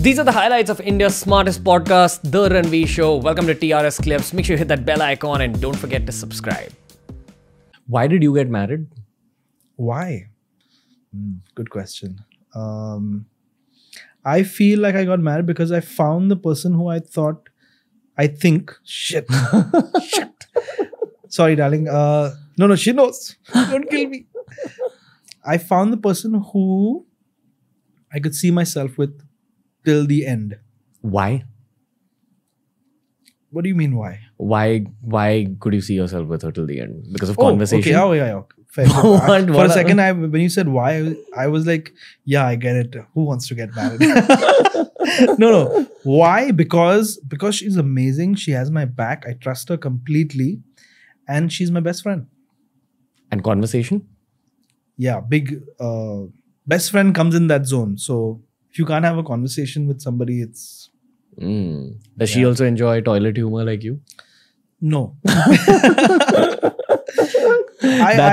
These are the highlights of India's smartest podcast, The Ranveer Show. Welcome to TRS Clips. Make sure you hit that bell icon and don't forget to subscribe. Why did you get married? Why? Good question. I feel like I got married because I found the person who shit. Sorry, darling. No, she knows. Don't kill me. I found the person who I could see myself with till the end. Why? What do you mean why? Why could you see yourself with her till the end? Because of conversation? Okay. Yeah. Fair. For a second, when you said why, I was like, yeah, I get it. Who wants to get married? No. Why? Because she's amazing. She has my back. I trust her completely. And she's my best friend. And conversation? Yeah, big best friend comes in that zone. So if you can't have a conversation with somebody, it's... Does she also enjoy toilet humor like you? No. That's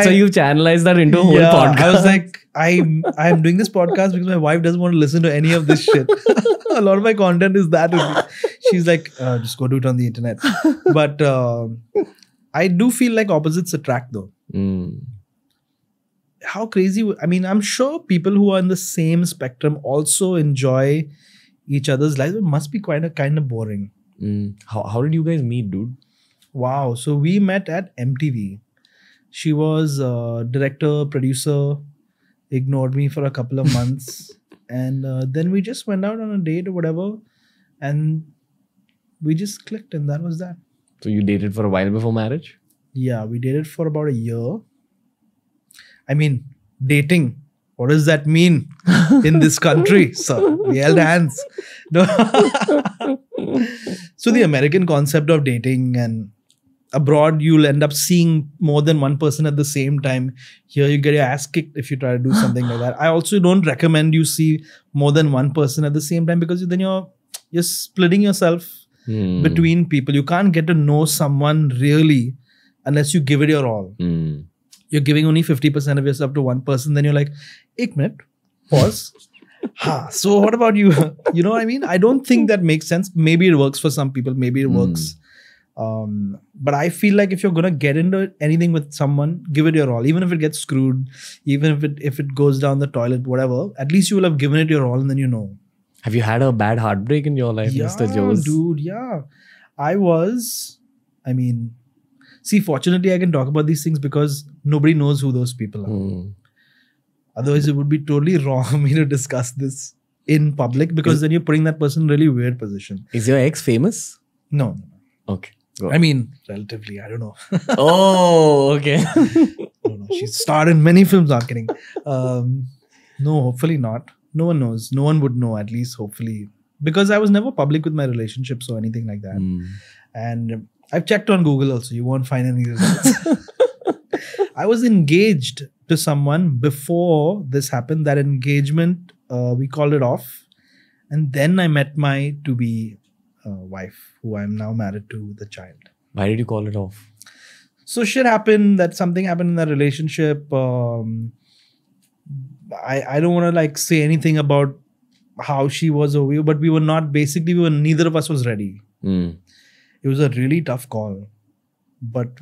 how you channelize that into a whole podcast. I was like, I'm doing this podcast because my wife doesn't want to listen to any of this shit. A lot of my content is that. She's like, just go do it on the internet. But I do feel like opposites attract though. How crazy. I mean, I'm sure people who are in the same spectrum also enjoy each other's lives. It must be kind of boring. How did you guys meet, dude? Wow. So we met at MTV. She was director, producer, ignored me for a couple of months. And then we just went out on a date or whatever. And we just clicked and that was that. So you dated for a while before marriage? Yeah, we dated for about a year. I mean, dating. What does that mean in this country? So we held hands. No. So the American concept of dating, and abroad you'll end up seeing more than one person at the same time. Here you get your ass kicked if you try to do something like that. I also don't recommend you see more than one person at the same time because then you're splitting yourself between people. You can't get to know someone really unless you give it your all. You're giving only 50% of yourself to one person. Then you're like, 1 minute, pause. So what about you? You know what I mean? I don't think that makes sense. Maybe it works for some people. Maybe it works. But I feel like if you're going to get into anything with someone, give it your all. Even if it gets screwed, even if it goes down the toilet, whatever, at least you will have given it your all and then you know. Have you had a bad heartbreak in your life, Mr. Jose? Dude, yeah. See, fortunately, I can talk about these things because nobody knows who those people are. Otherwise, it would be totally wrong for me to discuss this in public because then you're putting that person in a really weird position. Is your ex famous? No. Okay. I mean, relatively, I don't know. Oh, okay. No. She's starred in many films, I'm kidding. No, hopefully not. No one knows. No one would know, at least, hopefully. Because I was never public with my relationships or anything like that. And I've checked on Google also. You won't find any results. I was engaged to someone before this happened. That engagement, we called it off. And then I met my to-be wife, who I'm now married to with a child. Why did you call it off? So shit happened. Something happened in that relationship. I don't want to say anything about how she was or we, but neither of us was ready. It was a really tough call. But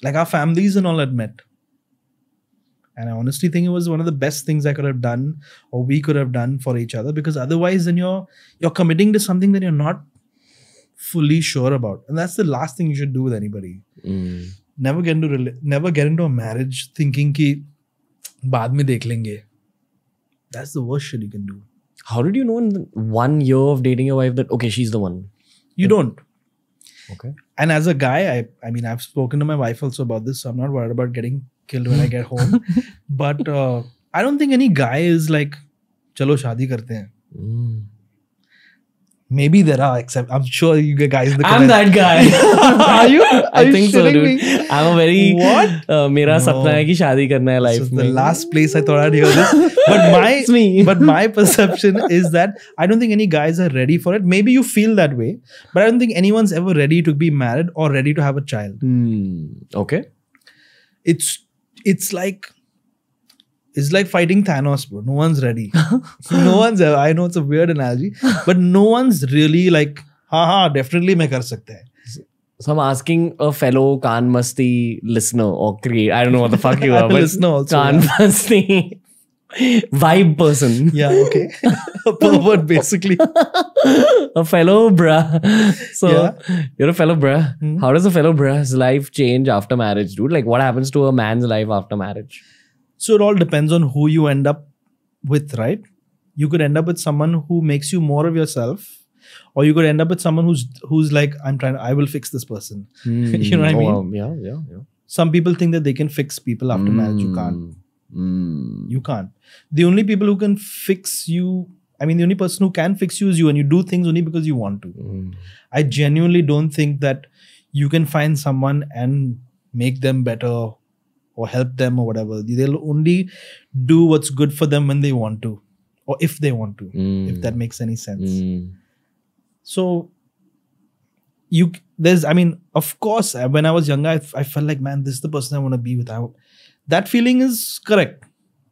our families and all had met. And I honestly think it was one of the best things I could have done or we could have done for each other, because otherwise then you're committing to something that you're not fully sure about. And that's the last thing you should do with anybody. Never get into a marriage thinking ki baad mein dekh lenge. That's the worst shit you can do. How did you know in 1 year of dating your wife that, okay, she's the one? You don't. Okay. And as a guy, I've spoken to my wife also about this, so I'm not worried about getting killed when I get home. But I don't think any guy is like, chalo shaadi karte hain. Maybe there are, except I'm sure you guys in the comments. I'm that guy. Are you? I think so, dude. Me? I'm a very... What? Mera sapna hai ki shaadi karna hai life This is mein. the last place I thought I'd hear this. But my perception is that I don't think any guys are ready for it. Maybe you feel that way, but I don't think anyone's ever ready to be married or ready to have a child. Okay. It's like is like fighting Thanos, bro. No one's ready. No one's ever. I know it's a weird analogy, but no one's really like, definitely मैं कर सकते हैं. So I'm asking a fellow KaanMasti listener or creator. I don't know what the fuck you are, I'm a but listener also, KaanMasti vibe person. Yeah, okay. A pervert, basically. A fellow bruh. So Yeah. you're a fellow bruh. How does a fellow bruh's life change after marriage, dude? Like what happens to a man's life after marriage? So it all depends on who you end up with, right? You could end up with someone who makes you more of yourself, or you could end up with someone who's like, I will fix this person. You know what I mean? Yeah. Some people think that they can fix people after marriage. You can't. You can't. The only people who can fix you, the only person who can fix you is you, and you do things only because you want to. I genuinely don't think that you can find someone and make them better or help them or whatever. They'll only do what's good for them when they want to, or if they want to, if that makes any sense. So of course, when I was younger, I felt like, man, this is the person I want to be with. That feeling is correct.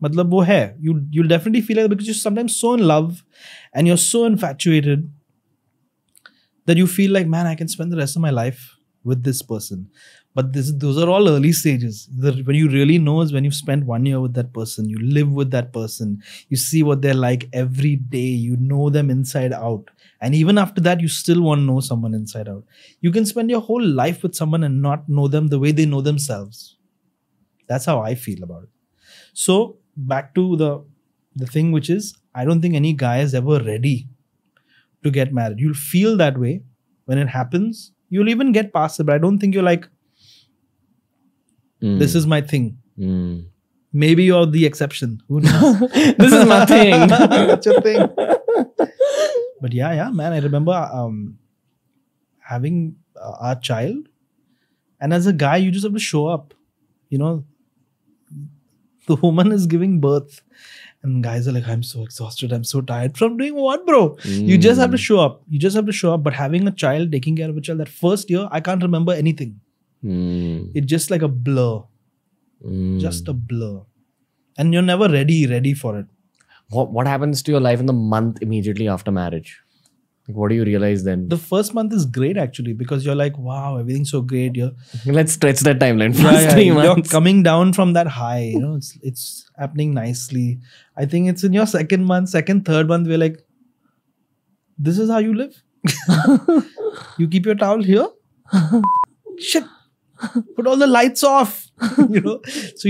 Matlab wo hai. You'll definitely feel like, because you're sometimes so in love and you're so infatuated that you feel like, man, I can spend the rest of my life with this person. But those are all early stages. When you really know is when you've spent 1 year with that person, you live with that person, you see what they're like every day, you know them inside out. And even after that, you still want to know someone inside out. You can spend your whole life with someone and not know them the way they know themselves. That's how I feel about it. So back to the thing, which is, I don't think any guy is ever ready to get married. You'll feel that way when it happens. You'll even get past it, but I don't think you're like, this is my thing. Maybe you're the exception. Who knows? This is my thing. That's your thing. But yeah, man. I remember having our child, and as a guy, you just have to show up. You know, the woman is giving birth, and guys are like, I'm so exhausted, I'm so tired. From doing what, bro? You just have to show up. You just have to show up. But having a child, taking care of a child, that first year, I can't remember anything. It's just like a blur. Just a blur. And you're never ready for it. What happens to your life in the month immediately after marriage? Like, what do you realize then? The first month is great actually, because you're like, wow, everything's so great. Let's stretch that timeline. First 3 months. You're coming down from that high. You know, it's happening nicely. I think it's in your second month, third month, we're like, this is how you live? You keep your towel here? Shit. Put all the lights off. You know, so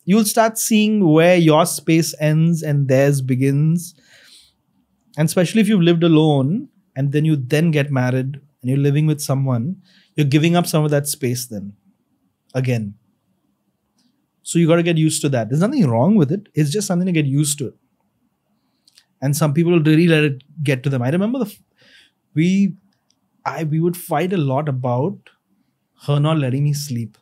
you'll start seeing where your space ends and theirs begins. And especially if you've lived alone and then you get married and you're living with someone, you're giving up some of that space then again. So you got to get used to that. There's nothing wrong with it. It's just something to get used to. And some people will really let it get to them. I remember we would fight a lot about her not letting me sleep,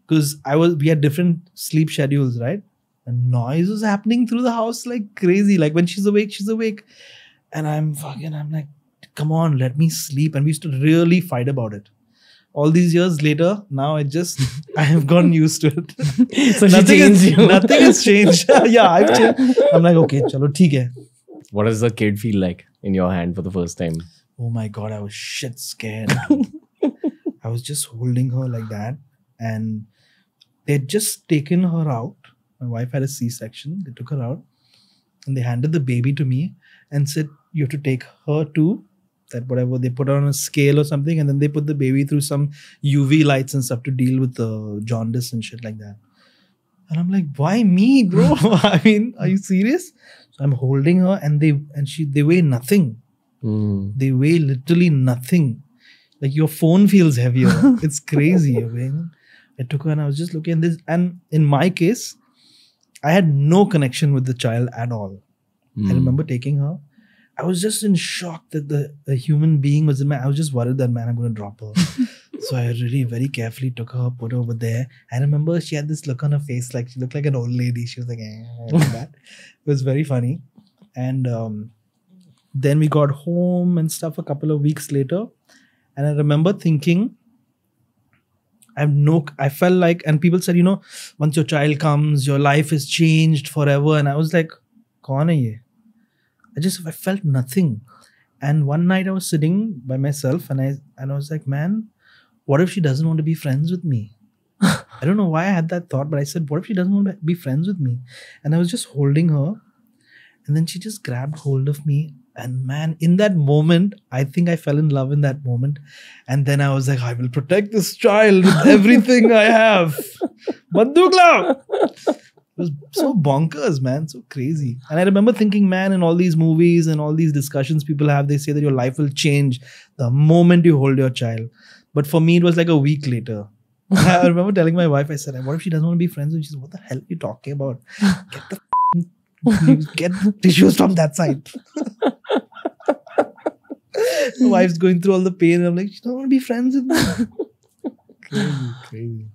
because we had different sleep schedules, right? And noise was happening through the house like crazy. Like when she's awake, and I'm like, come on, let me sleep. And we used to really fight about it. All these years later, now I have gotten used to it. So nothing has changed. Yeah, I've changed. I'm like, okay, chalo, theek hai. What does the kid feel like in your hand for the first time? Oh my God, I was shit scared. I was just holding her like that, and they'd just taken her out. My wife had a C-section. They took her out and they handed the baby to me and said, you have to take her to that whatever. They put her on a scale or something, and then they put the baby through some UV lights and stuff to deal with the jaundice and shit like that. And I'm like, why me, bro? I mean, are you serious? So I'm holding her, and they weigh nothing. They weigh literally nothing. Like your phone feels heavier. It's crazy. I took her and I was just looking at this. And in my case, I had no connection with the child at all. I remember taking her. I was just in shock that a human being was in my... I was just worried that, man, I'm going to drop her. So I really very carefully took her, put her over there. I remember she had this look on her face, like she looked like an old lady. She was like, like that. It was very funny. And then we got home and stuff a couple of weeks later. And I remember thinking, I felt like, and people said, once your child comes, your life is changed forever. And I was like, kaun hai ye? I felt nothing. And one night I was sitting by myself and I was like, man, what if she doesn't want to be friends with me? I don't know why I had that thought, but I said, what if she doesn't want to be friends with me? And I was just holding her. And then she just grabbed hold of me. And man, in that moment, I think I fell in love in that moment. And then I was like, I will protect this child with everything I have. Banduk lao! It was so bonkers, man. So crazy. And I remember thinking, man, in all these movies and all these discussions people have, they say that your life will change the moment you hold your child. But for me, it was like a week later. I remember telling my wife, I said, what if she doesn't want to be friends? And she said, what the hell are you talking about? Get tissues from that side. My wife's going through all the pain. And I'm like, she don't want to be friends with me. Crazy, crazy.